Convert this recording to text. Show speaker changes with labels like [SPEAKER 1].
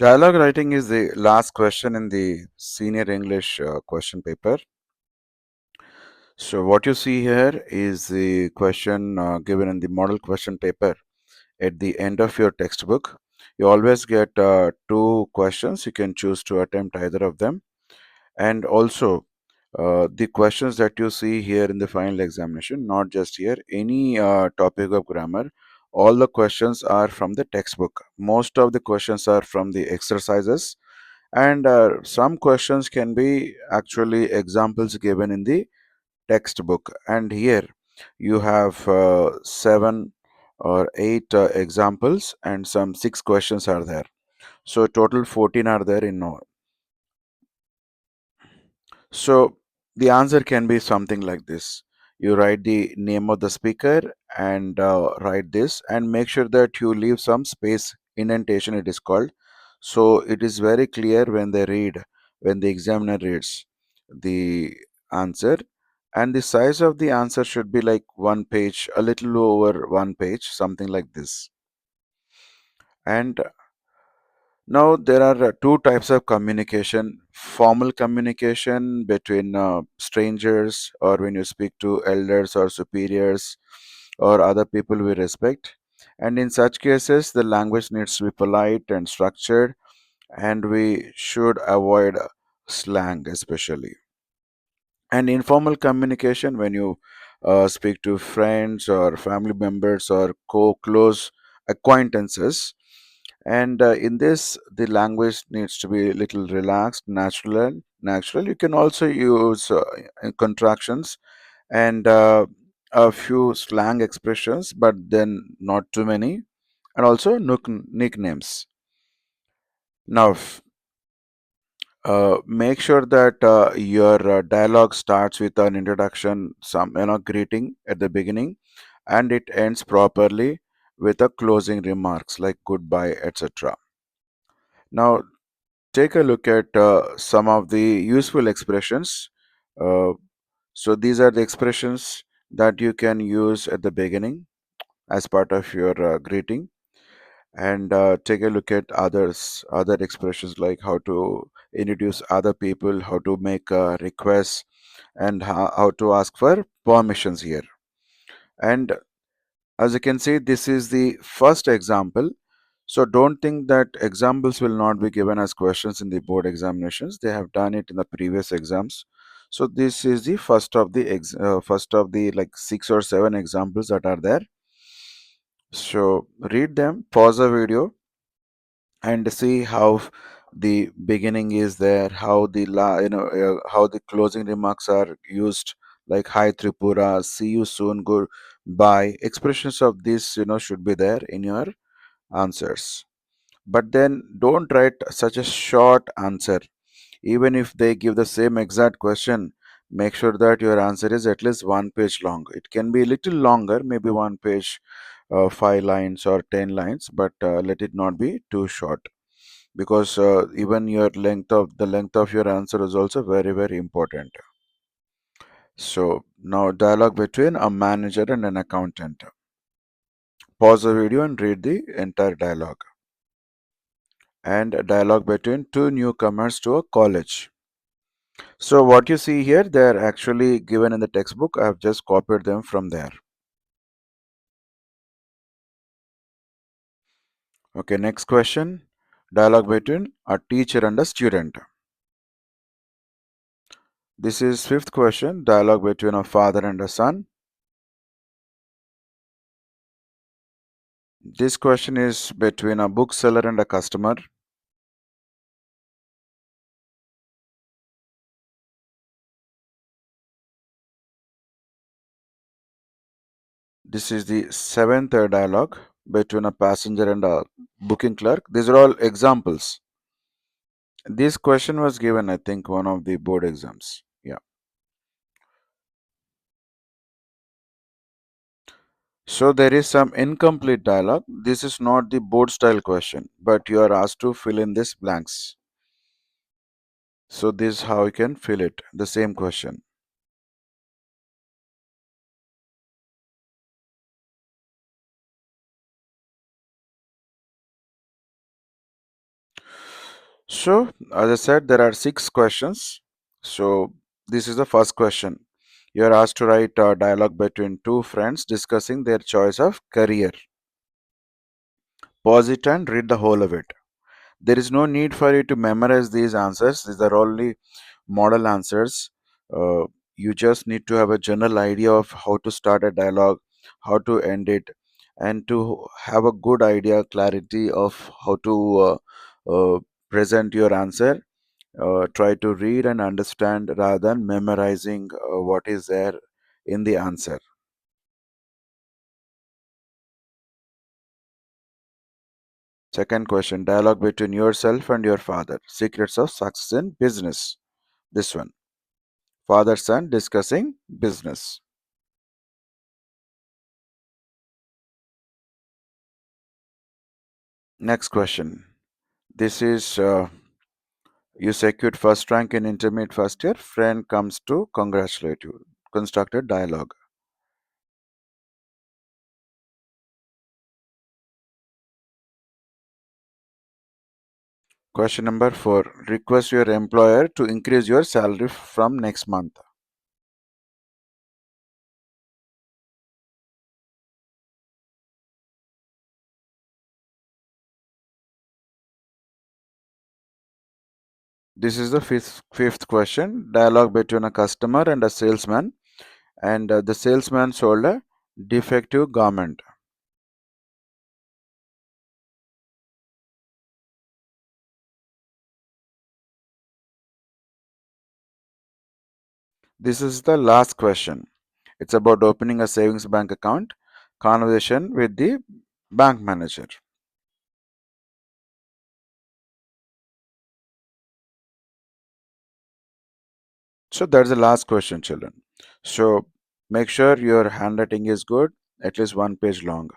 [SPEAKER 1] Dialogue writing is the last question in the senior English question paper. So, what you see here is the question given in the model question paper at the end of your textbook. You always get two questions. You can choose to attempt either of them. And also, the questions that you see here in the final examination, not just here, any topic of grammar, all the questions are from the textbook. Most of the questions are from the exercises, and some questions can be actually examples given in the textbook. And here you have seven or eight examples, and some six questions are there. So total 14 are there in all. So the answer can be something like this. You write the name of the speaker and write this, and make sure that you leave some space, indentation it is called. So it is very clear when they read, when the examiner reads the answer. And the size of the answer should be like one page, a little over one page, something like this. And now, there are two types of communication: formal communication between strangers, or when you speak to elders or superiors or other people we respect. And in such cases, the language needs to be polite and structured, and we should avoid slang, especially. And informal communication, when you speak to friends or family members or close acquaintances, and in this the language needs to be a little relaxed, natural. You can also use contractions and a few slang expressions, but then not too many, and also nicknames. Now make sure that your dialogue starts with an introduction, some greeting at the beginning, and it ends properly with a closing remarks like goodbye, etc. Now take a look at some of the useful expressions. Uh, so these are the expressions that you can use at the beginning as part of your greeting, and take a look at other expressions like how to introduce other people, how to make requests, and how to ask for permissions here. And as you can see, this is the first example. So don't think that examples will not be given as questions in the board examinations. They have done it in the previous exams. So this is the first of the like six or seven examples that are there. So read them, pause the video, and see how the beginning is there, how the how the closing remarks are used, like hi Tripura, see you soon, goodbye. Expressions of this should be there in your answers. But then don't write such a short answer. Even if they give the same exact question, make sure that your answer is at least one page long. It can be a little longer, maybe one page, 5 lines or 10 lines, but let it not be too short, because even your length of your answer is also very important. So now dialogue between a manager and an accountant. Pause the video and read the entire dialogue. And a dialogue between two newcomers to a college. So what you see here, they're actually given in the textbook. I've just copied them from there. Okay, next question. Dialogue between a teacher and a student. This is fifth question. Dialogue between a father and a son. This question is between a bookseller and a customer. This is the seventh dialogue between a passenger and a booking clerk. These are all examples. This question was given, I think, one of the board exams. Yeah. So there is some incomplete dialogue. This is not the board style question, but you are asked to fill in these blanks. So this is how you can fill it, the same question. So, as I said, there are six questions. So, this is the first question. You are asked to write a dialogue between two friends discussing their choice of career. Pause it and read the whole of it. There is no need for you to memorize these answers. These are only model answers. Uh, you just need to have a general idea of how to start a dialogue, how to end it, and to have a good idea, clarity of how to present your answer. Try to read and understand rather than memorizing what is there in the answer. Second question, dialogue between yourself and your father. Secrets of success in business. This one. Father son discussing business. Next question. This is you secured first rank in intermediate first year. Friend comes to congratulate you. Constructed dialogue. Question number 4. Request your employer to increase your salary from next month. This is the fifth question. Dialogue between a customer and a salesman. And the salesman sold a defective garment. This is the last question. It's about opening a savings bank account. Conversation with the bank manager. So that's the last question, children. So make sure your handwriting is good, at least one page long.